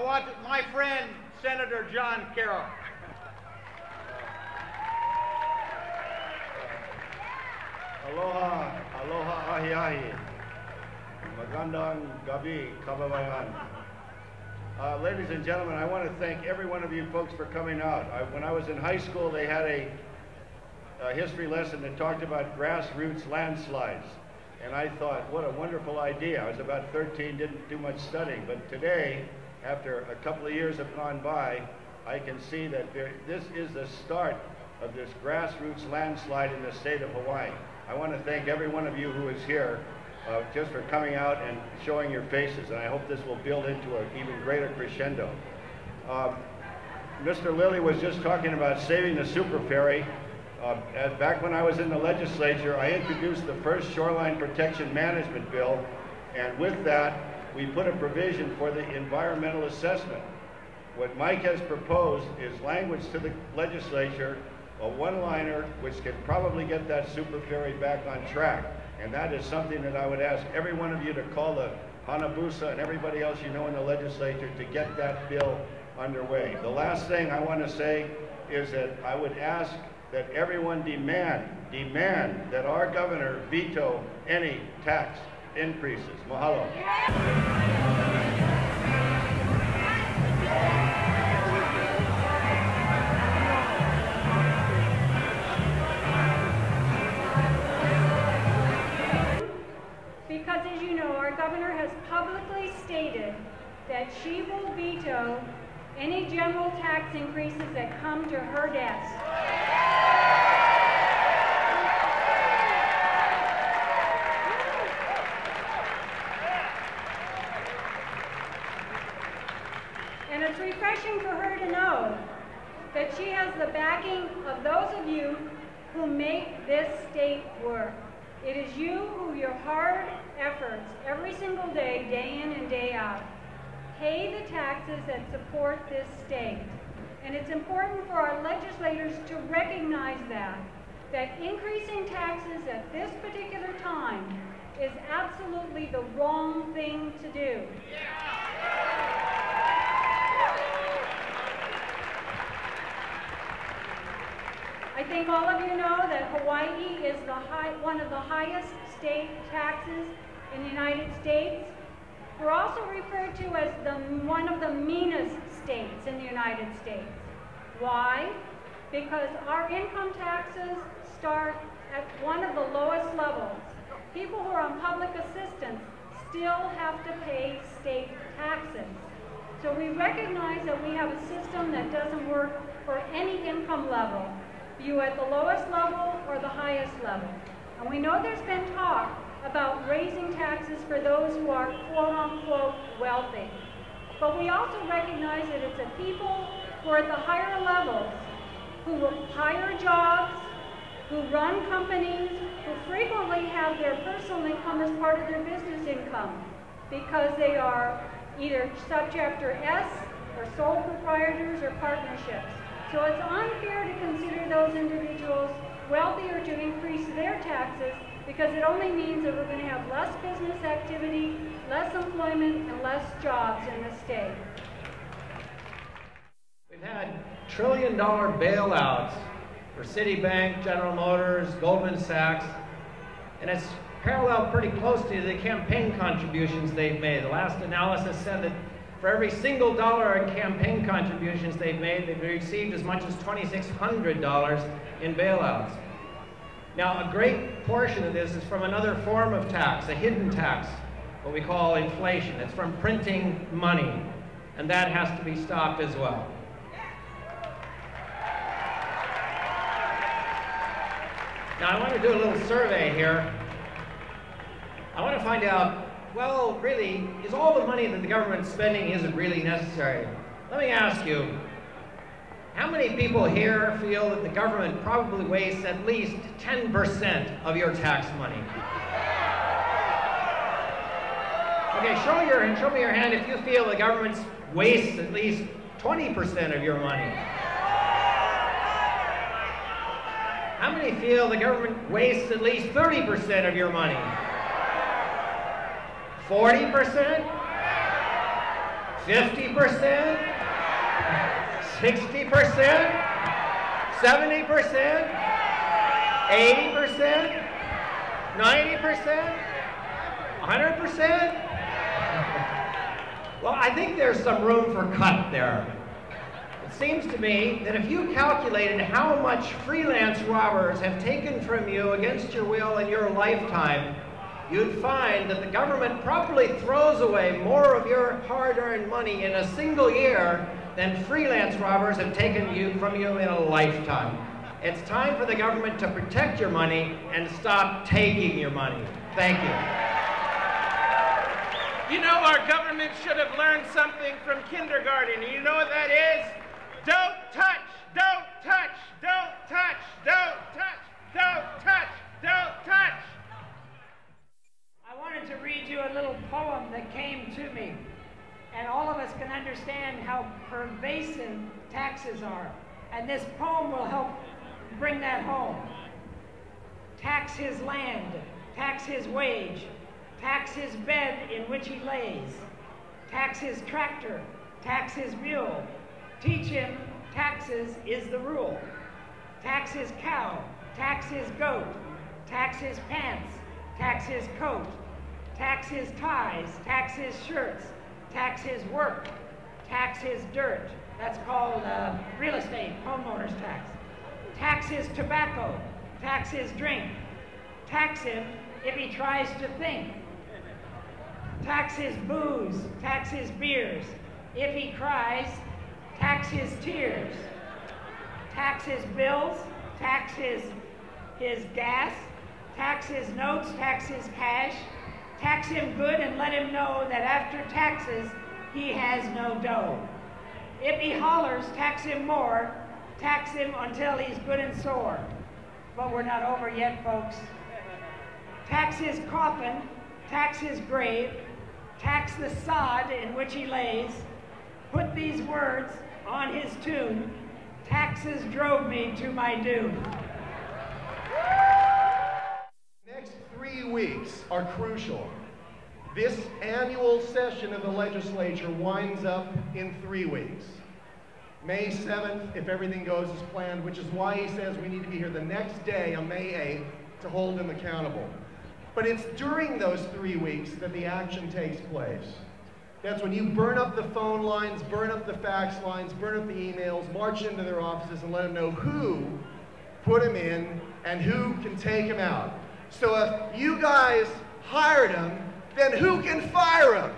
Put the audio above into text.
want my friend, Senator John Carroll. Aloha, aloha ahi ahi. Magandang gabi, kababayan. Ladies and gentlemen, I want to thank every one of you folks for coming out. When I was in high school, they had a history lesson that talked about grassroots landslides. And I thought, what a wonderful idea. I was about 13, didn't do much studying. But today, after a couple of years have gone by, I can see that this is the start of this grassroots landslide in the state of Hawaii. I want to thank every one of you who is here just for coming out and showing your faces, and I hope this will build into an even greater crescendo. Mr. Lilly was just talking about saving the super ferry. Back when I was in the legislature, I introduced the first shoreline protection management bill, and with that, we put a provision for the environmental assessment. What Mike has proposed is language to the legislature, a one-liner, which can probably get that super ferry back on track. And that is something that I would ask every one of you to call the Hanabusa and everybody else you know in the legislature to get that bill underway. The last thing I want to say is that I would ask that everyone demand that our governor veto any tax increases. Mahalo. Because, as you know, our governor has publicly stated that she will veto any general tax increases that come to her desk. And it's refreshing for her to know that she has the backing of those of you who make this state work. It is you who your hard efforts every single day, day in and day out, pay the taxes that support this state. And it's important for our legislators to recognize that increasing taxes at this particular time is absolutely the wrong thing to do. I think all of you know that Hawaii is one of the highest state taxes in the United States. We're also referred to as one of the meanest states in the United States. Why? Because our income taxes start at one of the lowest levels. People who are on public assistance still have to pay state taxes. So we recognize that we have a system that doesn't work for any income level, be you at the lowest level or the highest level. And we know there's been talk about raising taxes for those who are quote-unquote wealthy. But we also recognize that it's the people who are at the higher levels who will hire jobs, who run companies, who frequently have their personal income as part of their business income because they are either Subchapter S or sole proprietors or partnerships. So it's unfair to consider those individuals wealthy or to increase their taxes because it only means that we're going to have less business activity, less employment, and less jobs in the state. We've had trillion-dollar bailouts for Citibank, General Motors, Goldman Sachs, and it's paralleled pretty closely to the campaign contributions they've made. The last analysis said that for every single dollar in campaign contributions they've made, they've received as much as $2,600 in bailouts. Now, a great portion of this is from another form of tax, a hidden tax, what we call inflation. It's from printing money, and that has to be stopped as well. Now, I want to do a little survey here. I want to find out, well, really, is all the money that the government's spending, is it really necessary? Let me ask you, how many people here feel that the government probably wastes at least 10% of your tax money? Okay, show me your hand if you feel the government wastes at least 20% of your money. How many feel the government wastes at least 30% of your money? 40%? 50%? 60%? 70%? 80%? 90%? 100%? Well, I think there's some room for cut there. It seems to me that if you calculated how much freelance robbers have taken from you against your will in your lifetime, you'd find that the government probably throws away more of your hard-earned money in a single year than freelance robbers have taken from you in a lifetime. It's time for the government to protect your money and stop taking your money. Thank you. You know, our government should have learned something from kindergarten. You know what that is? Don't touch, don't touch, don't touch, don't touch, don't touch, don't touch. I wanted to read you a little poem that came to me, and all of us can understand how pervasive taxes are, and this poem will help bring that home. Tax his land, tax his wage, tax his bed in which he lays, tax his tractor, tax his mule, teach him taxes is the rule. Tax his cow, tax his goat, tax his pants, tax his coat, tax his ties, tax his shirts, tax his work, tax his dirt. That's called real estate, homeowner's tax. Tax his tobacco, tax his drink, tax him if he tries to think. Tax his booze, tax his beers. If he cries, tax his tears. Tax his bills, tax his gas, tax his notes, tax his cash. Tax him good and let him know that after taxes, he has no dough. If he hollers, tax him more, tax him until he's good and sore. But we're not over yet, folks. Tax his coffin, tax his grave, tax the sod in which he lays. Put these words on his tomb, taxes drove me to my doom. Next 3 weeks are crucial. This annual session of the legislature winds up in 3 weeks. May 7th, if everything goes as planned, which is why he says we need to be here the next day on May 8th to hold him accountable. But it's during those 3 weeks that the action takes place. That's when you burn up the phone lines, burn up the fax lines, burn up the emails, march into their offices and let them know who put him in and who can take him out. So if you guys hired him, then who can fire him?